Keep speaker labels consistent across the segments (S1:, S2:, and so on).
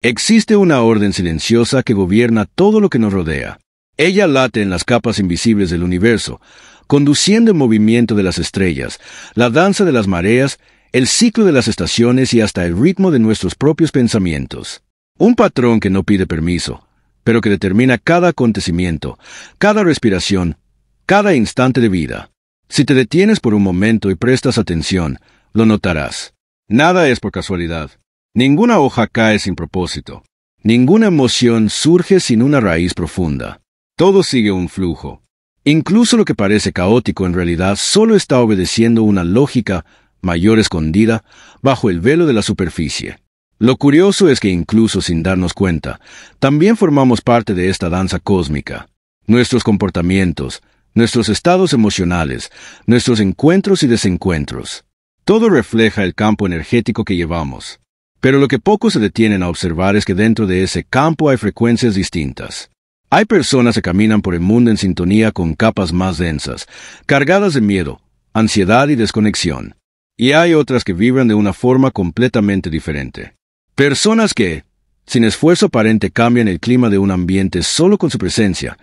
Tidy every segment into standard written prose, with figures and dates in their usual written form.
S1: Existe una orden silenciosa que gobierna todo lo que nos rodea. Ella late en las capas invisibles del universo, conduciendo el movimiento de las estrellas, la danza de las mareas, el ciclo de las estaciones y hasta el ritmo de nuestros propios pensamientos. Un patrón que no pide permiso, pero que determina cada acontecimiento, cada respiración, cada instante de vida. Si te detienes por un momento y prestas atención, lo notarás. Nada es por casualidad. Ninguna hoja cae sin propósito. Ninguna emoción surge sin una raíz profunda. Todo sigue un flujo. Incluso lo que parece caótico en realidad solo está obedeciendo una lógica mayor escondida bajo el velo de la superficie. Lo curioso es que incluso sin darnos cuenta, también formamos parte de esta danza cósmica. Nuestros comportamientos, nuestros estados emocionales, nuestros encuentros y desencuentros. Todo refleja el campo energético que llevamos. Pero lo que pocos se detienen a observar es que dentro de ese campo hay frecuencias distintas. Hay personas que caminan por el mundo en sintonía con capas más densas, cargadas de miedo, ansiedad y desconexión. Y hay otras que vibran de una forma completamente diferente. Personas que, sin esfuerzo aparente, cambian el clima de un ambiente solo con su presencia,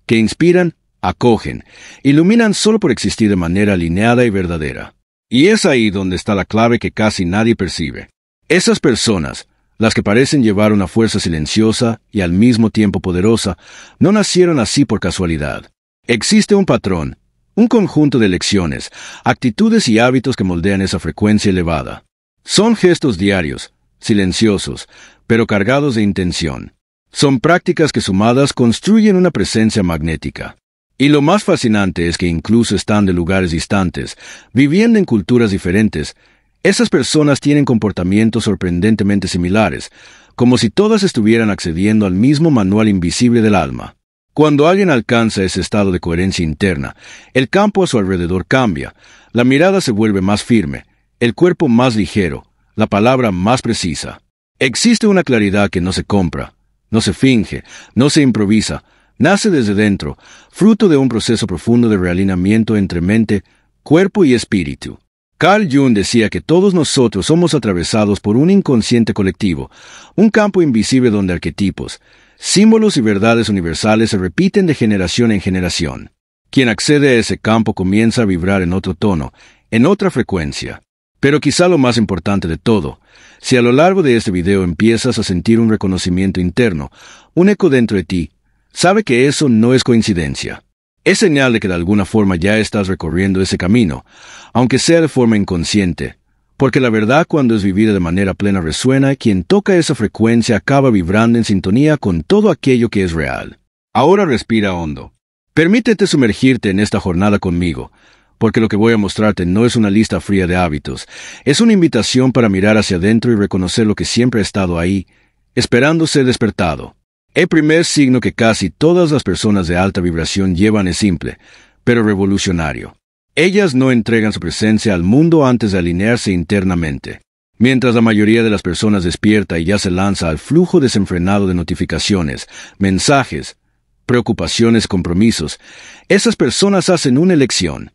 S1: que inspiran, acogen, iluminan solo por existir de manera alineada y verdadera. Y es ahí donde está la clave que casi nadie percibe. Esas personas, las que parecen llevar una fuerza silenciosa y al mismo tiempo poderosa, no nacieron así por casualidad. Existe un patrón, un conjunto de lecciones, actitudes y hábitos que moldean esa frecuencia elevada. Son gestos diarios, silenciosos, pero cargados de intención. Son prácticas que sumadas construyen una presencia magnética. Y lo más fascinante es que incluso están de lugares distantes, viviendo en culturas diferentes. Esas personas tienen comportamientos sorprendentemente similares, como si todas estuvieran accediendo al mismo manual invisible del alma. Cuando alguien alcanza ese estado de coherencia interna, el campo a su alrededor cambia, la mirada se vuelve más firme, el cuerpo más ligero, la palabra más precisa. Existe una claridad que no se compra, no se finge, no se improvisa, nace desde dentro, fruto de un proceso profundo de realineamiento entre mente, cuerpo y espíritu. Carl Jung decía que todos nosotros somos atravesados por un inconsciente colectivo, un campo invisible donde arquetipos, símbolos y verdades universales se repiten de generación en generación. Quien accede a ese campo comienza a vibrar en otro tono, en otra frecuencia. Pero quizá lo más importante de todo, si a lo largo de este video empiezas a sentir un reconocimiento interno, un eco dentro de ti, sabe que eso no es coincidencia. Es señal de que de alguna forma ya estás recorriendo ese camino, aunque sea de forma inconsciente, porque la verdad cuando es vivida de manera plena resuena, quien toca esa frecuencia acaba vibrando en sintonía con todo aquello que es real. Ahora respira hondo. Permítete sumergirte en esta jornada conmigo, porque lo que voy a mostrarte no es una lista fría de hábitos, es una invitación para mirar hacia adentro y reconocer lo que siempre ha estado ahí, esperando ser despertado. El primer signo que casi todas las personas de alta vibración llevan es simple, pero revolucionario. Ellas no entregan su presencia al mundo antes de alinearse internamente. Mientras la mayoría de las personas despierta y ya se lanza al flujo desenfrenado de notificaciones, mensajes, preocupaciones, compromisos, esas personas hacen una elección.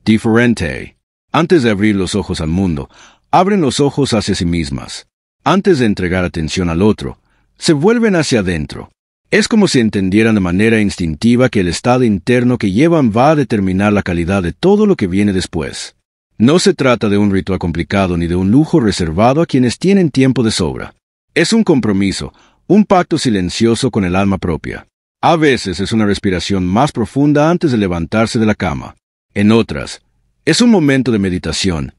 S1: Diferente. Antes de abrir los ojos al mundo, abren los ojos hacia sí mismas. Antes de entregar atención al otro, se vuelven hacia adentro. Es como si entendieran de manera instintiva que el estado interno que llevan va a determinar la calidad de todo lo que viene después. No se trata de un ritual complicado ni de un lujo reservado a quienes tienen tiempo de sobra. Es un compromiso, un pacto silencioso con el alma propia. A veces es una respiración más profunda antes de levantarse de la cama. En otras, es un momento de meditación,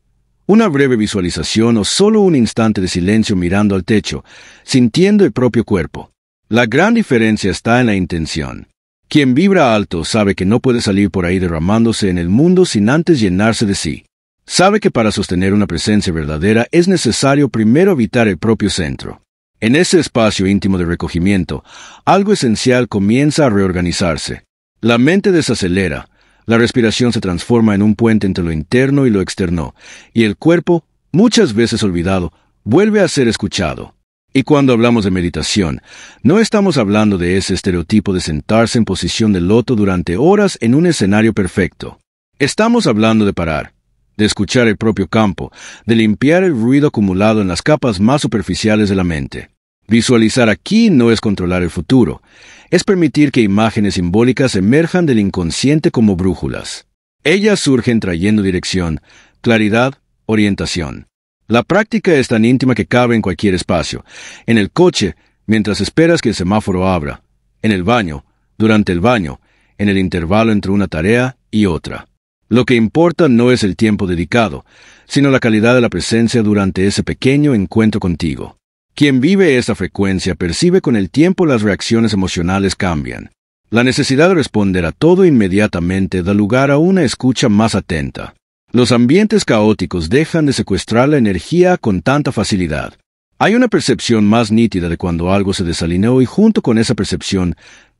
S1: una breve visualización o solo un instante de silencio mirando al techo, sintiendo el propio cuerpo. La gran diferencia está en la intención. Quien vibra alto sabe que no puede salir por ahí derramándose en el mundo sin antes llenarse de sí. Sabe que para sostener una presencia verdadera es necesario primero habitar el propio centro. En ese espacio íntimo de recogimiento, algo esencial comienza a reorganizarse. La mente desacelera, la respiración se transforma en un puente entre lo interno y lo externo, y el cuerpo, muchas veces olvidado, vuelve a ser escuchado. Y cuando hablamos de meditación, no estamos hablando de ese estereotipo de sentarse en posición de loto durante horas en un escenario perfecto. Estamos hablando de parar, de escuchar el propio campo, de limpiar el ruido acumulado en las capas más superficiales de la mente. Visualizar aquí no es controlar el futuro, es permitir que imágenes simbólicas emerjan del inconsciente como brújulas. Ellas surgen trayendo dirección, claridad, orientación. La práctica es tan íntima que cabe en cualquier espacio, en el coche, mientras esperas que el semáforo abra, en el baño, durante el baño, en el intervalo entre una tarea y otra. Lo que importa no es el tiempo dedicado, sino la calidad de la presencia durante ese pequeño encuentro contigo. Quien vive esa frecuencia percibe con el tiempo las reacciones emocionales cambian. La necesidad de responder a todo inmediatamente da lugar a una escucha más atenta. Los ambientes caóticos dejan de secuestrar la energía con tanta facilidad. Hay una percepción más nítida de cuando algo se desalineó y junto con esa percepción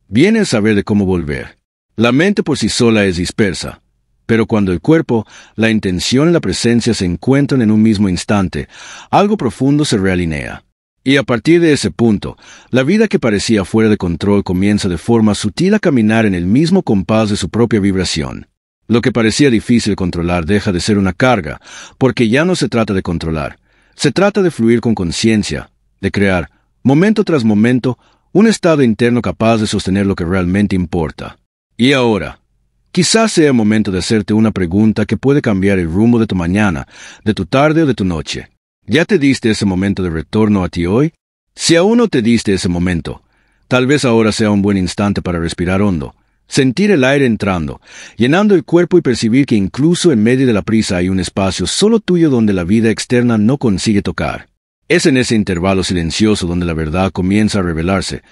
S1: viene el saber de cómo volver. La mente por sí sola es dispersa, pero cuando el cuerpo, la intención y la presencia se encuentran en un mismo instante, algo profundo se realinea. Y a partir de ese punto, la vida que parecía fuera de control comienza de forma sutil a caminar en el mismo compás de su propia vibración. Lo que parecía difícil controlar deja de ser una carga, porque ya no se trata de controlar. Se trata de fluir con conciencia, de crear, momento tras momento, un estado interno capaz de sostener lo que realmente importa. Y ahora, quizás sea momento de hacerte una pregunta que puede cambiar el rumbo de tu mañana, de tu tarde o de tu noche. ¿Ya te diste ese momento de retorno a ti hoy? Si aún no te diste ese momento, tal vez ahora sea un buen instante para respirar hondo, sentir el aire entrando, llenando el cuerpo y percibir que incluso en medio de la prisa hay un espacio solo tuyo donde la vida externa no consigue tocar. Es en ese intervalo silencioso donde la verdad comienza a revelarse,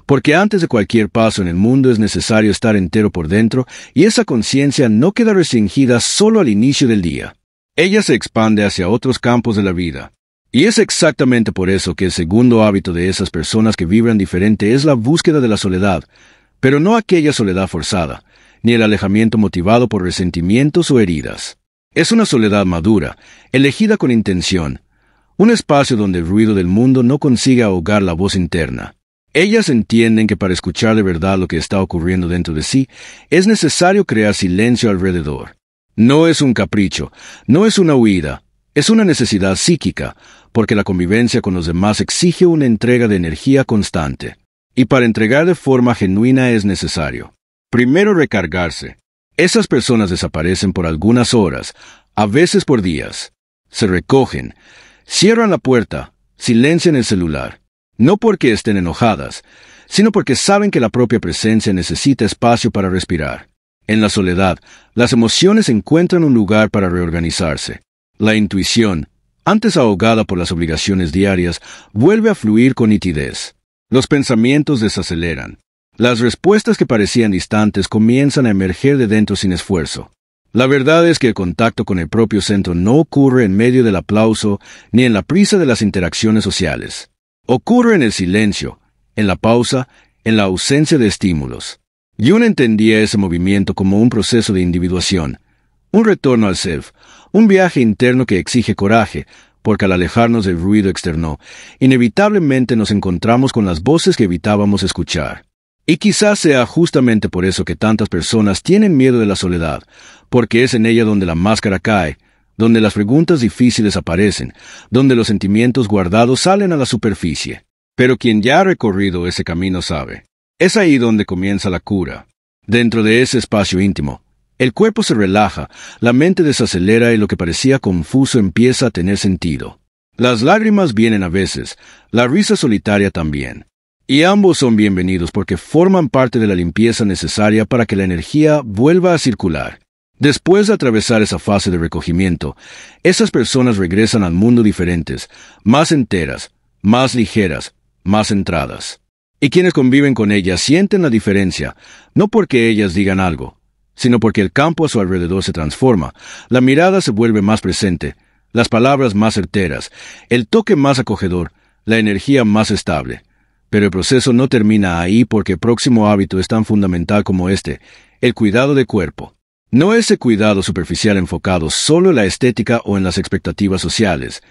S1: porque antes de cualquier paso en el mundo es necesario estar entero por dentro y esa conciencia no queda restringida solo al inicio del día. Ella se expande hacia otros campos de la vida. Y es exactamente por eso que el segundo hábito de esas personas que vibran diferente es la búsqueda de la soledad, pero no aquella soledad forzada, ni el alejamiento motivado por resentimientos o heridas. Es una soledad madura, elegida con intención, un espacio donde el ruido del mundo no consigue ahogar la voz interna. Ellas entienden que para escuchar de verdad lo que está ocurriendo dentro de sí, es necesario crear silencio alrededor. No es un capricho, no es una huida, es una necesidad psíquica, porque la convivencia con los demás exige una entrega de energía constante. Y para entregar de forma genuina es necesario, primero, recargarse. Esas personas desaparecen por algunas horas, a veces por días. Se recogen, cierran la puerta, silencian el celular. No porque estén enojadas, sino porque saben que la propia presencia necesita espacio para respirar. En la soledad, las emociones encuentran un lugar para reorganizarse. La intuición, antes ahogada por las obligaciones diarias, vuelve a fluir con nitidez. Los pensamientos desaceleran. Las respuestas que parecían distantes comienzan a emerger de dentro sin esfuerzo. La verdad es que el contacto con el propio centro no ocurre en medio del aplauso ni en la prisa de las interacciones sociales. Ocurre en el silencio, en la pausa, en la ausencia de estímulos. Jung entendía ese movimiento como un proceso de individuación, un retorno al self, un viaje interno que exige coraje, porque al alejarnos del ruido externo, inevitablemente nos encontramos con las voces que evitábamos escuchar. Y quizás sea justamente por eso que tantas personas tienen miedo de la soledad, porque es en ella donde la máscara cae, donde las preguntas difíciles aparecen, donde los sentimientos guardados salen a la superficie. Pero quien ya ha recorrido ese camino sabe. Es ahí donde comienza la cura. Dentro de ese espacio íntimo, el cuerpo se relaja, la mente desacelera y lo que parecía confuso empieza a tener sentido. Las lágrimas vienen a veces, la risa solitaria también. Y ambos son bienvenidos porque forman parte de la limpieza necesaria para que la energía vuelva a circular. Después de atravesar esa fase de recogimiento, esas personas regresan al mundo diferentes, más enteras, más ligeras, más centradas. Y quienes conviven con ellas sienten la diferencia, no porque ellas digan algo, sino porque el campo a su alrededor se transforma, la mirada se vuelve más presente, las palabras más certeras, el toque más acogedor, la energía más estable. Pero el proceso no termina ahí porque el próximo hábito es tan fundamental como este, el cuidado del cuerpo. No ese cuidado superficial enfocado solo en la estética o en las expectativas sociales,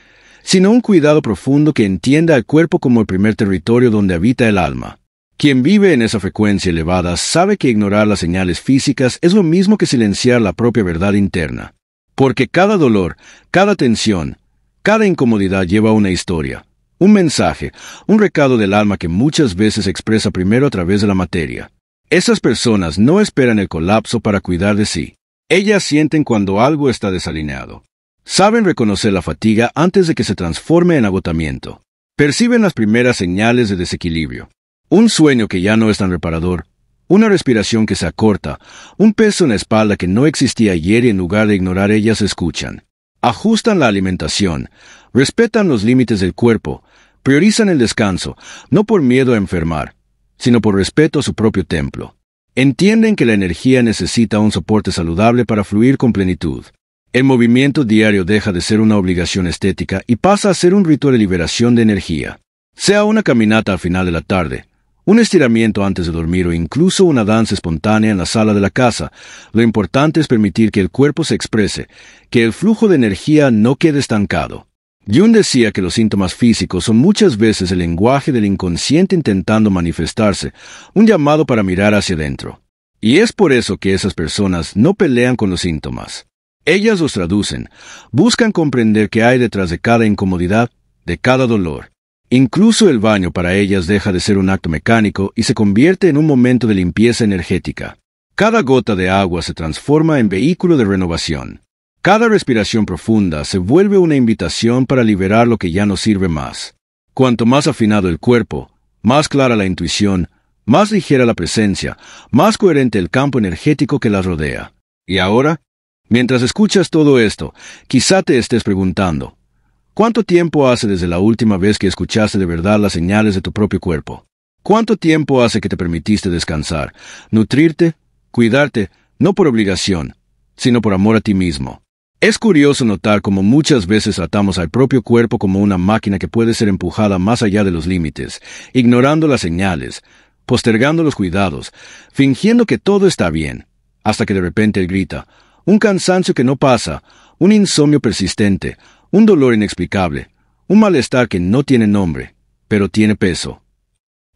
S1: sino un cuidado profundo que entienda al cuerpo como el primer territorio donde habita el alma. Quien vive en esa frecuencia elevada sabe que ignorar las señales físicas es lo mismo que silenciar la propia verdad interna. Porque cada dolor, cada tensión, cada incomodidad lleva una historia, Un mensaje, un recado del alma que muchas veces se expresa primero a través de la materia. Esas personas no esperan el colapso para cuidar de sí. Ellas sienten cuando algo está desalineado. Saben reconocer la fatiga antes de que se transforme en agotamiento. Perciben las primeras señales de desequilibrio. Un sueño que ya no es tan reparador. Una respiración que se acorta. Un peso en la espalda que no existía ayer y en lugar de ignorar ellas escuchan. Ajustan la alimentación. Respetan los límites del cuerpo. Priorizan el descanso, no por miedo a enfermar, sino por respeto a su propio templo. Entienden que la energía necesita un soporte saludable para fluir con plenitud. El movimiento diario deja de ser una obligación estética y pasa a ser un ritual de liberación de energía. Sea una caminata al final de la tarde, un estiramiento antes de dormir o incluso una danza espontánea en la sala de la casa, lo importante es permitir que el cuerpo se exprese, que el flujo de energía no quede estancado. Jung decía que los síntomas físicos son muchas veces el lenguaje del inconsciente intentando manifestarse, un llamado para mirar hacia adentro. Y es por eso que esas personas no pelean con los síntomas. Ellas los traducen, buscan comprender qué hay detrás de cada incomodidad, de cada dolor. Incluso el baño para ellas deja de ser un acto mecánico y se convierte en un momento de limpieza energética. Cada gota de agua se transforma en vehículo de renovación. Cada respiración profunda se vuelve una invitación para liberar lo que ya no sirve más. Cuanto más afinado el cuerpo, más clara la intuición, más ligera la presencia, más coherente el campo energético que la rodea. Y ahora, mientras escuchas todo esto, quizá te estés preguntando, ¿cuánto tiempo hace desde la última vez que escuchaste de verdad las señales de tu propio cuerpo? ¿Cuánto tiempo hace que te permitiste descansar, nutrirte, cuidarte, no por obligación, sino por amor a ti mismo? Es curioso notar cómo muchas veces tratamos al propio cuerpo como una máquina que puede ser empujada más allá de los límites, ignorando las señales, postergando los cuidados, fingiendo que todo está bien, hasta que de repente él grita, un cansancio que no pasa, un insomnio persistente, un dolor inexplicable, un malestar que no tiene nombre, pero tiene peso.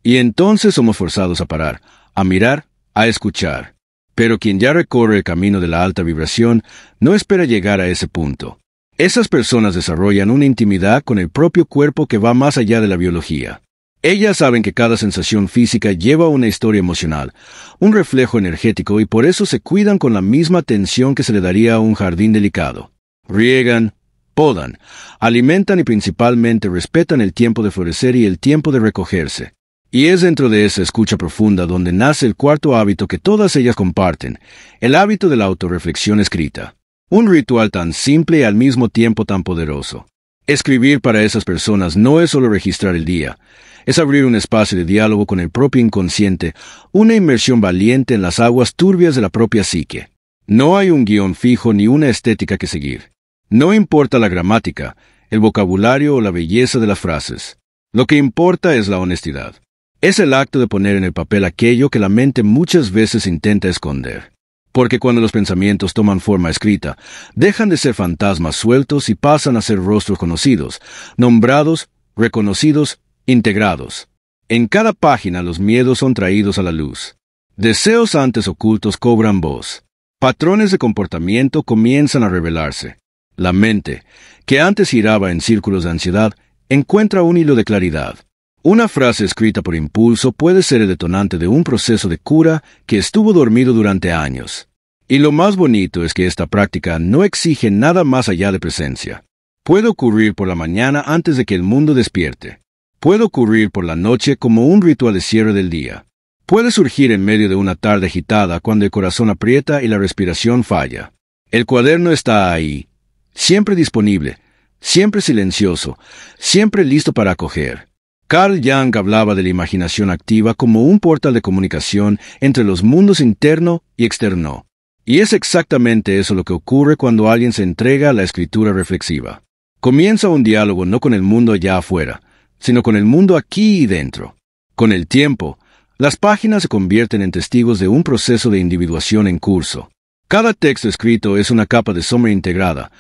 S1: Y entonces somos forzados a parar, a mirar, a escuchar. Pero quien ya recorre el camino de la alta vibración no espera llegar a ese punto. Esas personas desarrollan una intimidad con el propio cuerpo que va más allá de la biología. Ellas saben que cada sensación física lleva una historia emocional, un reflejo energético y por eso se cuidan con la misma atención que se le daría a un jardín delicado. Riegan, podan, alimentan y principalmente respetan el tiempo de florecer y el tiempo de recogerse. Y es dentro de esa escucha profunda donde nace el cuarto hábito que todas ellas comparten, el hábito de la autorreflexión escrita. Un ritual tan simple y al mismo tiempo tan poderoso. Escribir para esas personas no es solo registrar el día, es abrir un espacio de diálogo con el propio inconsciente, una inmersión valiente en las aguas turbias de la propia psique. No hay un guión fijo ni una estética que seguir. No importa la gramática, el vocabulario o la belleza de las frases. Lo que importa es la honestidad. Es el acto de poner en el papel aquello que la mente muchas veces intenta esconder. Porque cuando los pensamientos toman forma escrita, dejan de ser fantasmas sueltos y pasan a ser rostros conocidos, nombrados, reconocidos, integrados. En cada página los miedos son traídos a la luz. Deseos antes ocultos cobran voz. Patrones de comportamiento comienzan a revelarse. La mente, que antes giraba en círculos de ansiedad, encuentra un hilo de claridad. Una frase escrita por impulso puede ser el detonante de un proceso de cura que estuvo dormido durante años. Y lo más bonito es que esta práctica no exige nada más allá de presencia. Puede ocurrir por la mañana antes de que el mundo despierte. Puede ocurrir por la noche como un ritual de cierre del día. Puede surgir en medio de una tarde agitada cuando el corazón aprieta y la respiración falla. El cuaderno está ahí, siempre disponible, siempre silencioso, siempre listo para acoger. Carl Jung hablaba de la imaginación activa como un portal de comunicación entre los mundos interno y externo. Y es exactamente eso lo que ocurre cuando alguien se entrega a la escritura reflexiva. Comienza un diálogo no con el mundo allá afuera, sino con el mundo aquí y dentro. Con el tiempo, las páginas se convierten en testigos de un proceso de individuación en curso. Cada texto escrito es una capa de sombra integrada,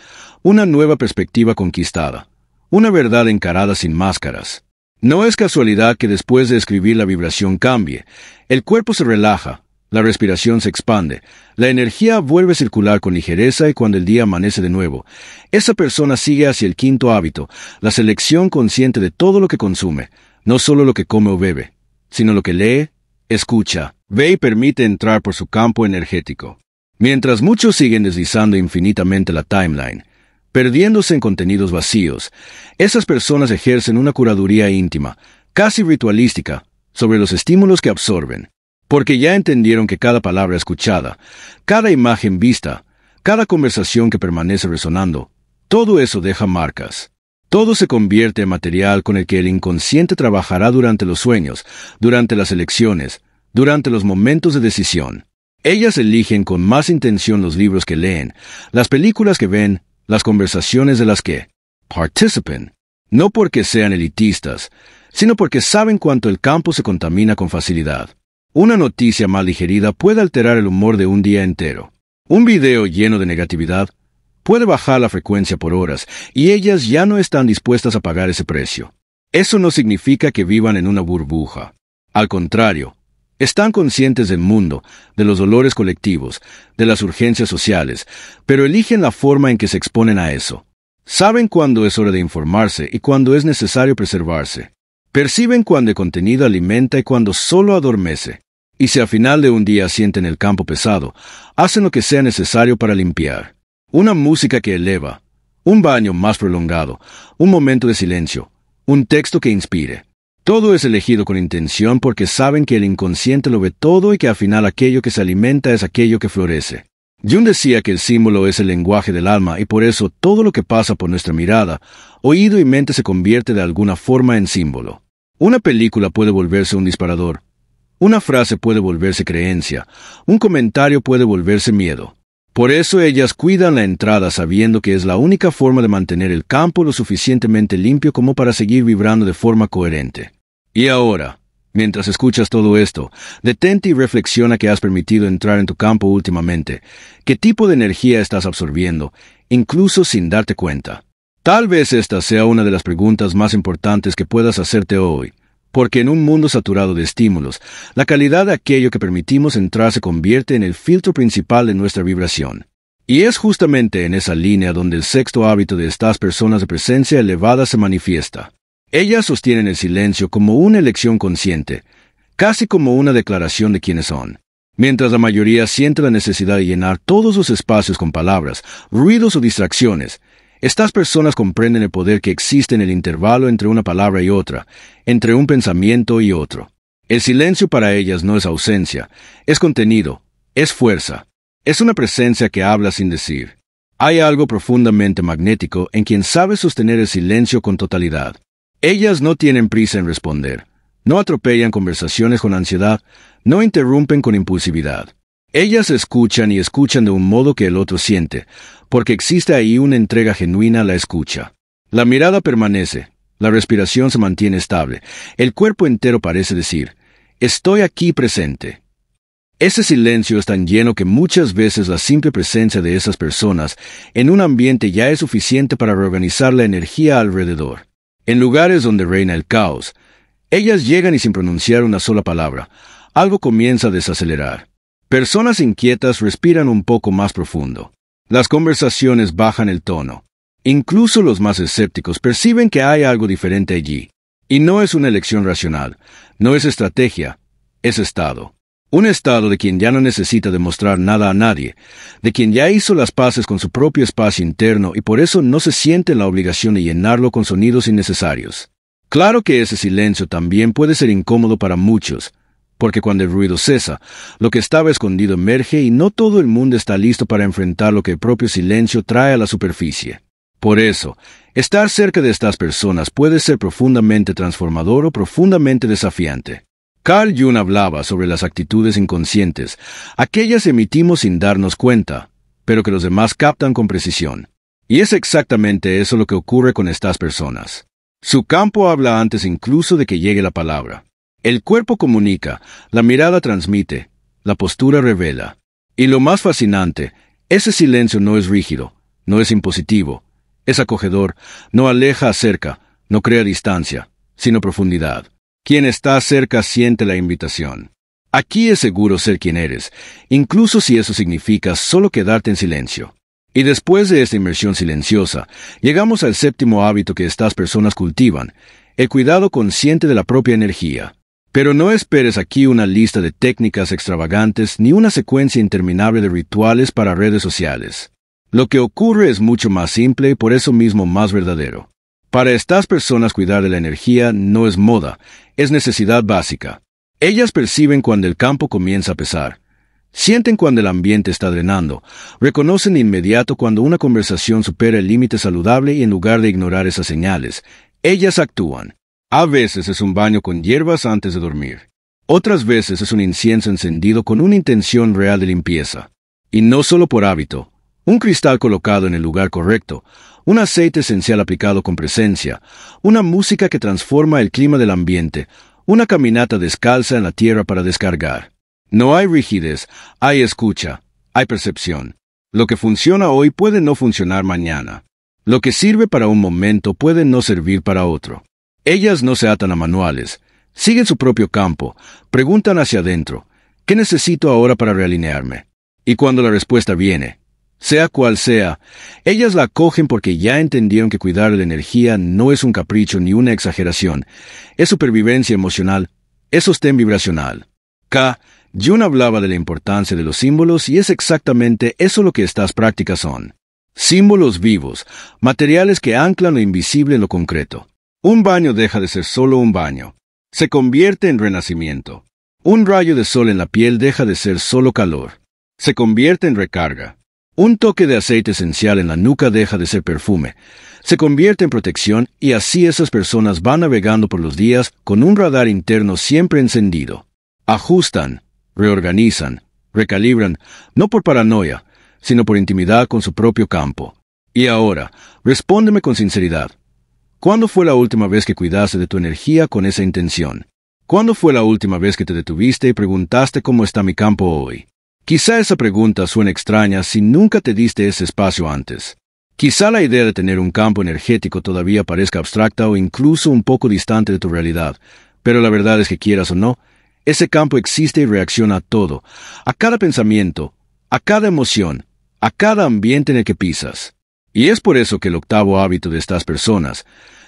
S1: una nueva perspectiva conquistada, una verdad encarada sin máscaras. No es casualidad que después de escribir la vibración cambie, el cuerpo se relaja, La respiración se expande, la energía vuelve a circular con ligereza y cuando el día amanece de nuevo, esa persona sigue hacia el quinto hábito, la selección consciente de todo lo que consume, no solo lo que come o bebe, sino lo que lee, escucha, ve y permite entrar por su campo energético. Mientras muchos siguen deslizando infinitamente la timeline, perdiéndose en contenidos vacíos, esas personas ejercen una curaduría íntima, casi ritualística, sobre los estímulos que absorben. Porque ya entendieron que cada palabra escuchada, cada imagen vista, cada conversación que permanece resonando, todo eso deja marcas. Todo se convierte en material con el que el inconsciente trabajará durante los sueños, durante las elecciones, durante los momentos de decisión. Ellas eligen con más intención los libros que leen, las películas que ven, las conversaciones de las que participen, no porque sean elitistas, sino porque saben cuánto el campo se contamina con facilidad. Una noticia mal digerida puede alterar el humor de un día entero. Un video lleno de negatividad puede bajar la frecuencia por horas, y ellas ya no están dispuestas a pagar ese precio. Eso no significa que vivan en una burbuja. Al contrario, están conscientes del mundo, de los dolores colectivos, de las urgencias sociales, pero eligen la forma en que se exponen a eso. Saben cuándo es hora de informarse y cuándo es necesario preservarse. Perciben cuándo el contenido alimenta y cuándo solo adormece. Y si al final de un día sienten el campo pesado, hacen lo que sea necesario para limpiar. Una música que eleva, un baño más prolongado, un momento de silencio, un texto que inspire. Todo es elegido con intención porque saben que el inconsciente lo ve todo y que al final aquello que se alimenta es aquello que florece. Jung decía que el símbolo es el lenguaje del alma y por eso todo lo que pasa por nuestra mirada, oído y mente se convierte de alguna forma en símbolo. Una película puede volverse un disparador. Una frase puede volverse creencia. Un comentario puede volverse miedo. Por eso ellas cuidan la entrada sabiendo que es la única forma de mantener el campo lo suficientemente limpio como para seguir vibrando de forma coherente. Y ahora, mientras escuchas todo esto, detente y reflexiona qué has permitido entrar en tu campo últimamente, qué tipo de energía estás absorbiendo, incluso sin darte cuenta. Tal vez esta sea una de las preguntas más importantes que puedas hacerte hoy, porque en un mundo saturado de estímulos, la calidad de aquello que permitimos entrar se convierte en el filtro principal de nuestra vibración. Y es justamente en esa línea donde el sexto hábito de estas personas de presencia elevada se manifiesta. Ellas sostienen el silencio como una elección consciente, casi como una declaración de quiénes son. Mientras la mayoría siente la necesidad de llenar todos los espacios con palabras, ruidos o distracciones, estas personas comprenden el poder que existe en el intervalo entre una palabra y otra, entre un pensamiento y otro. El silencio para ellas no es ausencia, es contenido, es fuerza, es una presencia que habla sin decir. Hay algo profundamente magnético en quien sabe sostener el silencio con totalidad. Ellas no tienen prisa en responder, no atropellan conversaciones con ansiedad, no interrumpen con impulsividad. Ellas escuchan y escuchan de un modo que el otro siente, porque existe ahí una entrega genuina a la escucha. La mirada permanece, la respiración se mantiene estable, el cuerpo entero parece decir, estoy aquí presente. Ese silencio es tan lleno que muchas veces la simple presencia de esas personas en un ambiente ya es suficiente para reorganizar la energía alrededor. En lugares donde reina el caos, ellas llegan y sin pronunciar una sola palabra, algo comienza a desacelerar. Personas inquietas respiran un poco más profundo. Las conversaciones bajan el tono. Incluso los más escépticos perciben que hay algo diferente allí. Y no es una elección racional, no es estrategia, es estado. Un estado de quien ya no necesita demostrar nada a nadie, de quien ya hizo las paces con su propio espacio interno y por eso no se siente en la obligación de llenarlo con sonidos innecesarios. Claro que ese silencio también puede ser incómodo para muchos, porque cuando el ruido cesa, lo que estaba escondido emerge y no todo el mundo está listo para enfrentar lo que el propio silencio trae a la superficie. Por eso, estar cerca de estas personas puede ser profundamente transformador o profundamente desafiante. Carl Jung hablaba sobre las actitudes inconscientes, aquellas emitimos sin darnos cuenta, pero que los demás captan con precisión. Y es exactamente eso lo que ocurre con estas personas. Su campo habla antes incluso de que llegue la palabra. El cuerpo comunica, la mirada transmite, la postura revela. Y lo más fascinante, ese silencio no es rígido, no es impositivo, es acogedor, no aleja, acerca, no crea distancia, sino profundidad. Quien está cerca siente la invitación. Aquí es seguro ser quien eres, incluso si eso significa solo quedarte en silencio. Y después de esta inmersión silenciosa, llegamos al séptimo hábito que estas personas cultivan, el cuidado consciente de la propia energía. Pero no esperes aquí una lista de técnicas extravagantes ni una secuencia interminable de rituales para redes sociales. Lo que ocurre es mucho más simple y por eso mismo más verdadero. Para estas personas cuidar de la energía no es moda, es necesidad básica. Ellas perciben cuando el campo comienza a pesar. Sienten cuando el ambiente está drenando, reconocen de inmediato cuando una conversación supera el límite saludable y en lugar de ignorar esas señales, ellas actúan. A veces es un baño con hierbas antes de dormir. Otras veces es un incienso encendido con una intención real de limpieza. Y no solo por hábito. Un cristal colocado en el lugar correcto, un aceite esencial aplicado con presencia, una música que transforma el clima del ambiente, una caminata descalza en la tierra para descargar. No hay rigidez, hay escucha, hay percepción. Lo que funciona hoy puede no funcionar mañana. Lo que sirve para un momento puede no servir para otro. Ellas no se atan a manuales, siguen su propio campo, preguntan hacia adentro, ¿qué necesito ahora para realinearme? Y cuando la respuesta viene, sea cual sea, ellas la acogen porque ya entendieron que cuidar de la energía no es un capricho ni una exageración, es supervivencia emocional, es sostén vibracional. Jung hablaba de la importancia de los símbolos y es exactamente eso lo que estas prácticas son. Símbolos vivos, materiales que anclan lo invisible en lo concreto. Un baño deja de ser solo un baño. Se convierte en renacimiento. Un rayo de sol en la piel deja de ser solo calor. Se convierte en recarga. Un toque de aceite esencial en la nuca deja de ser perfume. Se convierte en protección y así esas personas van navegando por los días con un radar interno siempre encendido. Ajustan, reorganizan, recalibran, no por paranoia, sino por intimidad con su propio campo. Y ahora, respóndeme con sinceridad. ¿Cuándo fue la última vez que cuidaste de tu energía con esa intención? ¿Cuándo fue la última vez que te detuviste y preguntaste cómo está mi campo hoy? Quizá esa pregunta suene extraña si nunca te diste ese espacio antes. Quizá la idea de tener un campo energético todavía parezca abstracta o incluso un poco distante de tu realidad, pero la verdad es que quieras o no, ese campo existe y reacciona a todo, a cada pensamiento, a cada emoción, a cada ambiente en el que pisas. Y es por eso que el octavo hábito de estas personas,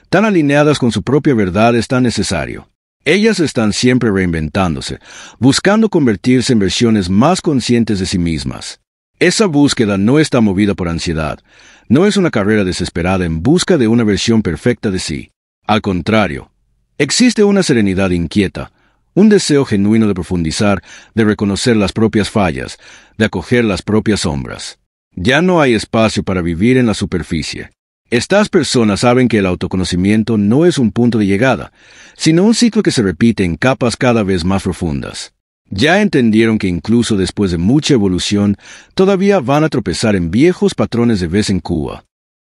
S1: tan alineadas con su propia verdad, es tan necesario. Ellas están siempre reinventándose, buscando convertirse en versiones más conscientes de sí mismas. Esa búsqueda no está movida por ansiedad, no es una carrera desesperada en busca de una versión perfecta de sí. Al contrario, existe una serenidad inquieta, un deseo genuino de profundizar, de reconocer las propias fallas, de acoger las propias sombras. Ya no hay espacio para vivir en la superficie. Estas personas saben que el autoconocimiento no es un punto de llegada, sino un ciclo que se repite en capas cada vez más profundas. Ya entendieron que incluso después de mucha evolución, todavía van a tropezar en viejos patrones de vez en cuando.